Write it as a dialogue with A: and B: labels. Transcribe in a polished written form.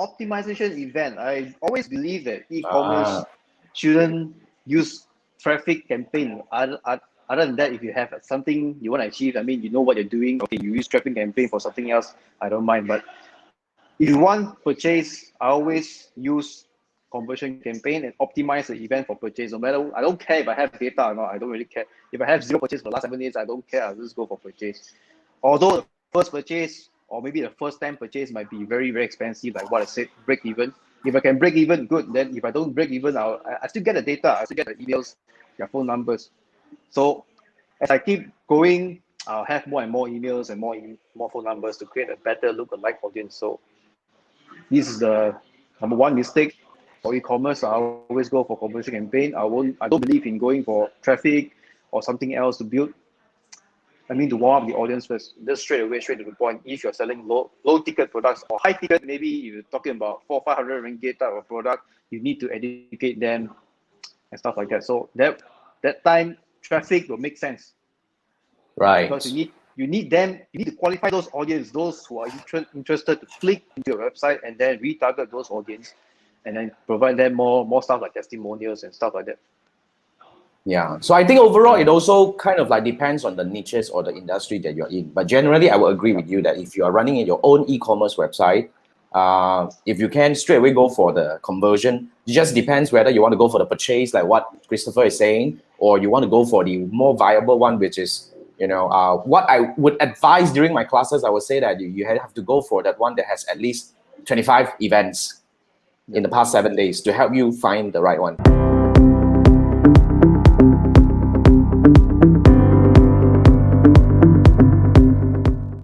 A: optimization event. I always believe that e-commerce shouldn't use traffic campaign. Other than that, if you have something you want to achieve, I mean, you know what you're doing. Okay, you use traffic campaign for something else, I don't mind. But if you want purchase, I always use conversion campaign and optimize the event for purchase. No matter, I don't care if I have data or not. I don't really care. If I have zero purchase for the last 7 days, I don't care. I'll just go for purchase. Although the first purchase or maybe the first time purchase might be very, very expensive, like what I said, break even. If I can break even, good. Then if I don't break even, I still get the data. I still get the emails, their phone numbers. So as I keep going, I'll have more and more emails and more phone numbers to create a better lookalike audience. So this is the number one mistake for e-commerce. I always go for conversion campaign. I don't believe in going for traffic or something else to build. I mean, to warm up the audience first, just straight to the point. If you're selling low ticket products or high ticket, maybe you're talking about 400-500 ringgit type of product, you need to educate them and stuff like that. So that time traffic will make sense.
B: Right.
A: Because you need to qualify those audience, those who are interested to click into your website and then retarget those audience and then provide them more stuff like testimonials and stuff like that.
B: Yeah, so I think overall it also kind of like depends on the niches or the industry that you're in. But generally, I will agree with you that if you are running your own e-commerce website, if you can straight away go for the conversion, it just depends whether you want to go for the purchase, like what Christopher is saying, or you want to go for the more viable one, which is, what I would advise during my classes. I would say that you have to go for that one that has at least 25 events in the past 7 days to help you find the right one.